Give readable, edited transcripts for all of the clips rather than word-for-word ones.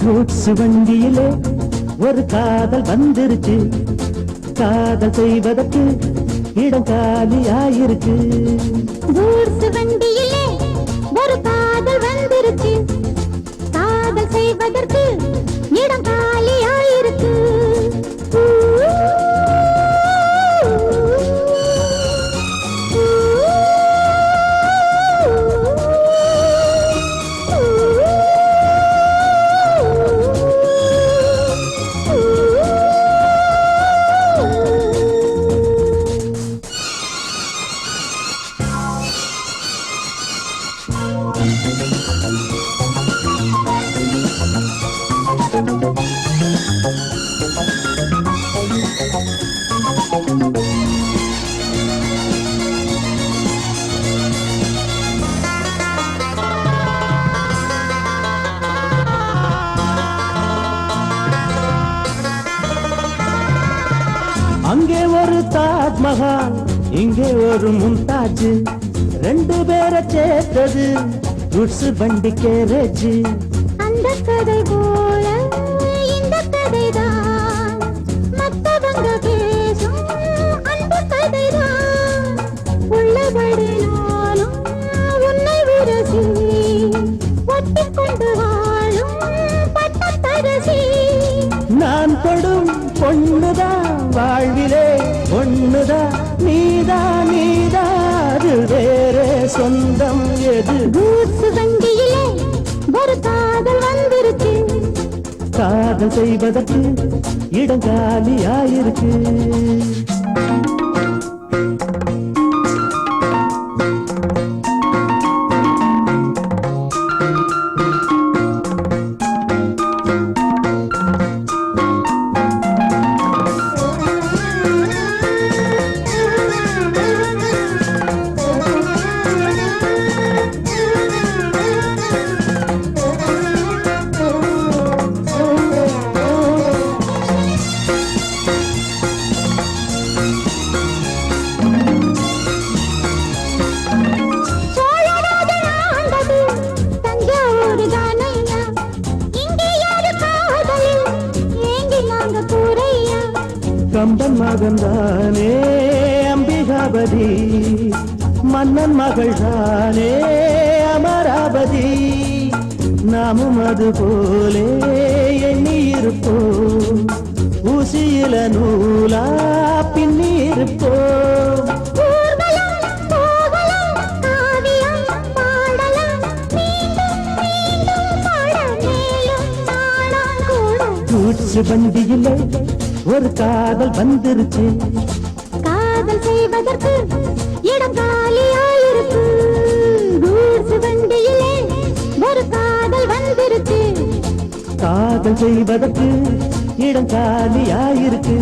Goods வண்டியிலே ஒரு காதல் வந்துருச்சு, காதல் செய்வதற்கு இடம் காலியாயிருக்கு. கூட்ஸ் வண்டியிலே ஒரு காதல் வந்துருச்சு, காதல் செய்வதற்கு இடம் காலியாயிருக்கு. அங்கே ஒரு தாஜ்மஹால், இங்கே ஒரு மும்தாஜ், ரெண்டு பேரை சேர்த்தது குட்ஸ் வண்டி கேரேஜ். அந்த கதை போல இந்த கதைதான், மத்தவங்க பேசும் அந்த கதைதான். உள்ளபடி நானும் உன்னை விரசி, ஒட்டிக்கொண்டு வாழும் பட்டத்தரசி. நான் படும் பொண்ணுதான் வாழ்விலே ஒண்ணுதான், நீதான் நீதாது வேறே சொந்தம் எது? கூட்ஸ் வண்டியிலே ஒரு காதல் வந்துருச்சு, காதல் செய்வதற்கு இடம் காலியாயிருக்கு. கம்பன் மகன்தானே அம்பிகாபதி, மன்னன் மகள் தானே அமராவதி. நாமும் அது போலே எண்ணி இருப்போம், ஊசியில நூலா பின்னி இருப்போம். கூட்ஸ் வண்டியிலே ஒரு காதல் வந்துருச்சு, காதல் செய்வதற்கு இடம் காலியாயிருக்கு. கூட்ஸ் வண்டியிலே ஒரு காதல் வந்துருச்சு, காதல் செய்வதற்கு இடம் காலியாயிருக்கு.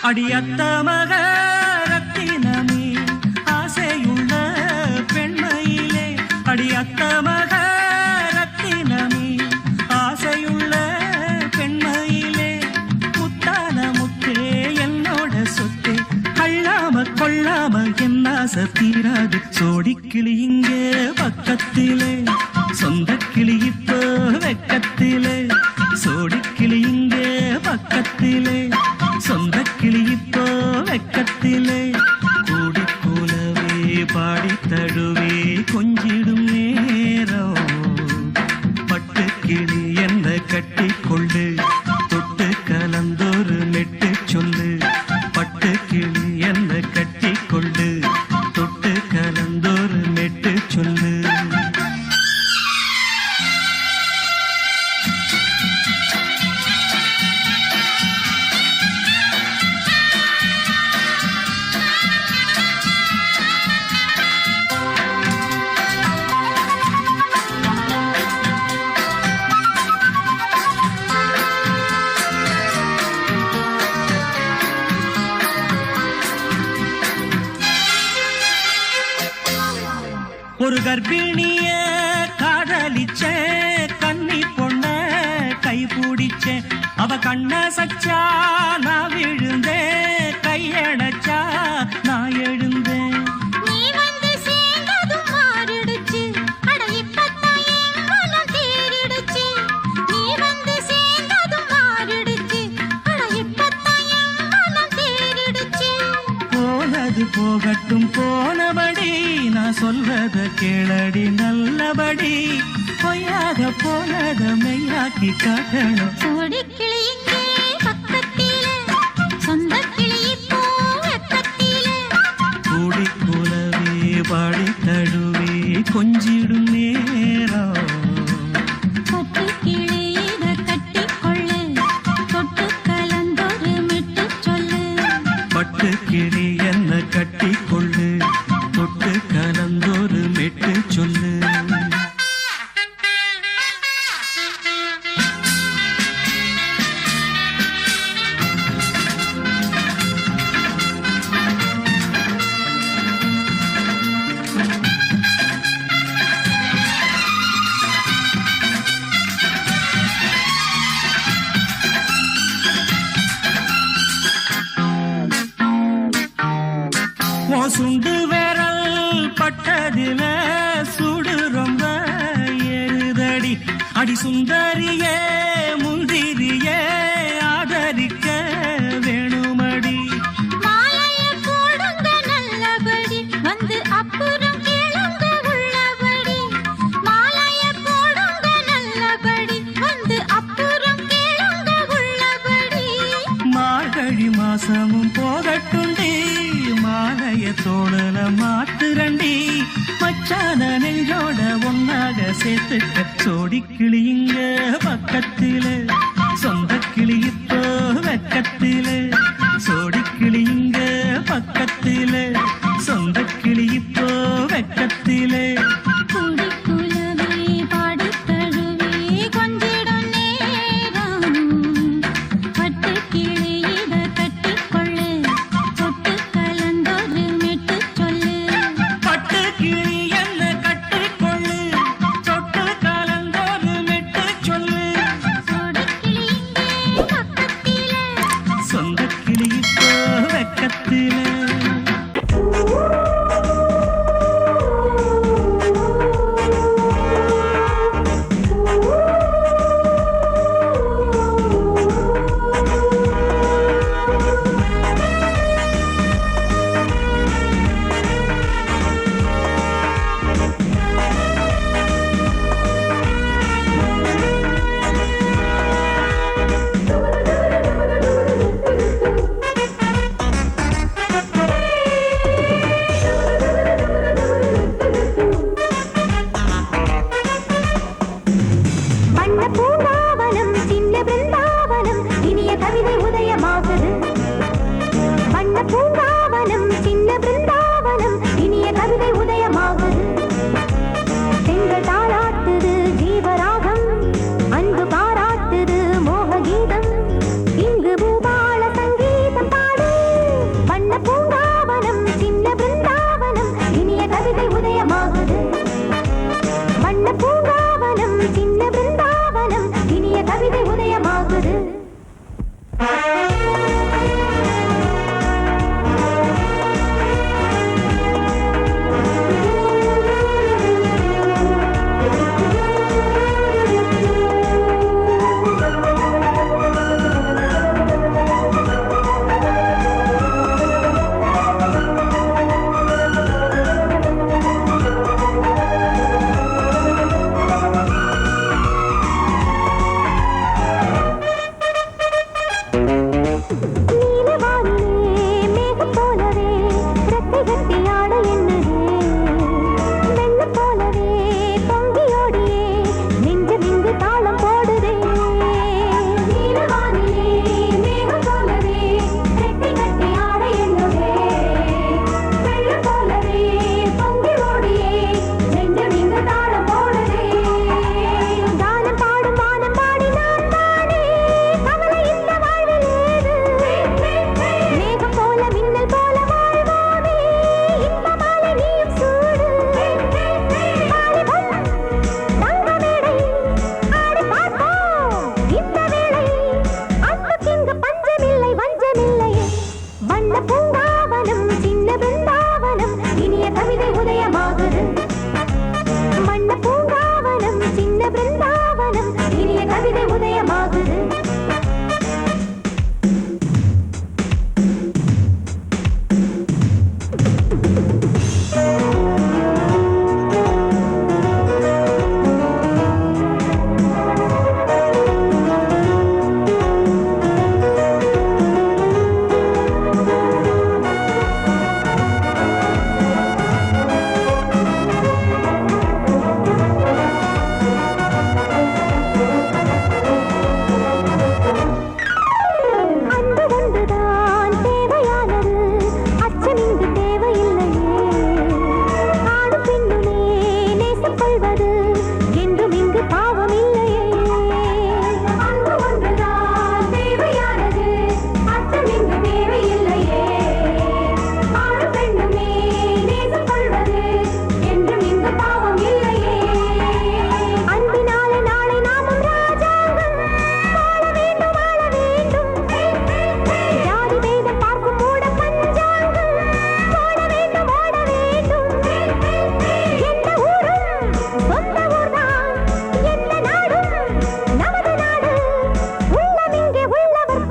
அடியத்த மக ரத்தினமே ஆசையுள்ள பெண்மையிலே அடியத்த மக ரத்தினமே ஆசையுள்ள பெண்மையிலே முத்தான முத்தே என்னோட சொத்தே அள்ளாம கொள்ளாம என் ஆசை தீராது சோடிக்கிளி இங்கே பக்கத்திலே சொந்த கிளி இப்போ வெக்கத்திலே சோடிக்கிளி இங்கே பக்கத்திலே சொந்த கிளி இப்போ வெக்கத்திலே கூடி கூலவே பாடி தழுவே கொஞ்சிடும் நேரம் பட்டு கிளி என்ன கட்டி கொண்டு தொட்டு கலந்தொரு மெட்டு சொல்லு பட்டு கிளி என்ன கட்டி கொண்டு தொட்டு கலந்தொரு மெட்டு சொல்லு ஒரு கர்ப்பிணிய காதலிச்ச கண்ணி பொண்ண கை பிடிச்ச அவ கண்ண சச்சா நான் விழுந்தேன் கையடைச்சா நான் எழுந்தேன் நீ வந்து சேர்ந்ததும் மாறிடுச்சு அட இப்பத்தான் என் மனம் தேறிடுச்சு நீ வந்து சேர்ந்ததும் மாறிடுச்சு அட இப்பத்தான் என் மனம் தேறிடுச்சு போனது போகட்டும் போனபடி நான் சொல்வத கேளடி நல்லபடி பொய்யாக போனத மெய்யாக்கி காட்டணும் சோடிக்கிளி இங்கே பக்கத்திலே சொந்த கிளி இப்போ வெக்கத்திலே கூடி கூலவே பாடி தழுவே கொஞ்சிடும் நேரம் பட்டு கிளி இத கட்டிக்கொள்ளு தொட்டு கலந்தொரு மெட்டு சொல்லு பட்டு கிளி என்ன கட்டி கொள்ளு தொட்டு கலந்தொரு மெட்டு சொல்லு சுண்டு விரல் பட்டதில சுடு ரொம்ப ஏறுதடி அடி சுந்தரியே முந்திரியே ஆதரிக்க வேணுமடி மாலைய போடுங்க நல்லபடி வந்து அப்புறம் கேளுங்க உள்ளபடி மாலைய போடுங்க நல்லபடி வந்து அப்புறம் கேளுங்க உள்ளபடி மார்கழி மாசமும் போகட்டுண்டி மாலைய தோழல மாத்துரண்டி மச்சான நெஞ்சோட ஒன்னாக சேர்த்துக்க சோடிக்கிளி இங்க பக்கத்திலே சொந்த கிளி இப்போ வெக்கத்திலே சோடிக்கிளி இங்க பக்கத்திலே சொந்த கிளி இப்போ வெக்கத்திலே கூடி குலவே பாடி தழுவே கொஞ்சிடும் நேரம் பட்டு கிளி இத கட்டிக்கொள்ளு தொட்டு கலந்தொரு மெட்டு சொல்லு பட்டு கிளி என்ன கட்டிக்கொள்ளு தொட்டு கலந்தொரு மெட்டு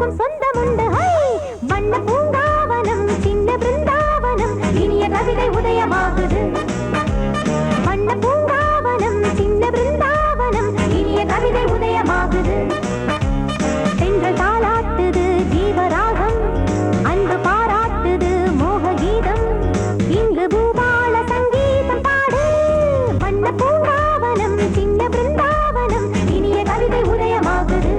யாருக்கும் சொந்தமுண்டு ஹை வண்ண பூங்காவனம் சின்ன பிருந்தாவனம் இனிய கவிதை உதயமாகுது வண்ண பூங்காவனம் சின்ன பிருந்தாவனம் இனிய கவிதை உதயமாகுது பெண்கள் தாளாட்டுது ஜீவராகம் அன்பு பாராட்டுது மோக கீதம் இங்கு பூபால சங்கீதம் பாடு வண்ண பூங்காவனம் சின்ன பிருந்தாவனம் இனிய கவிதை உதயமாகுது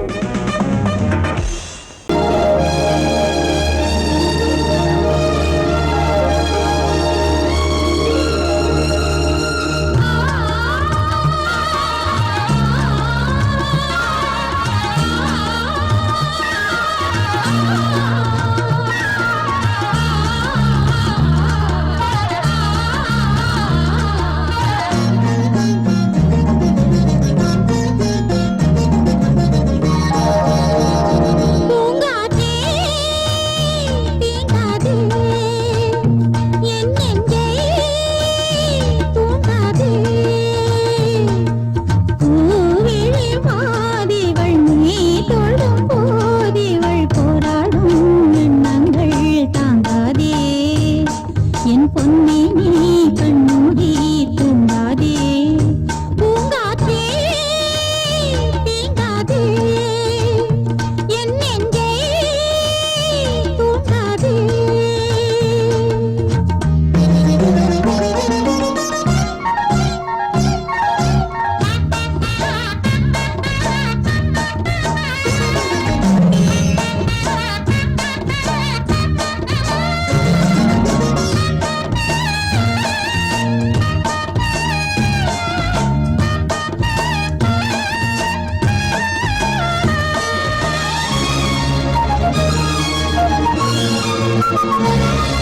Thank you.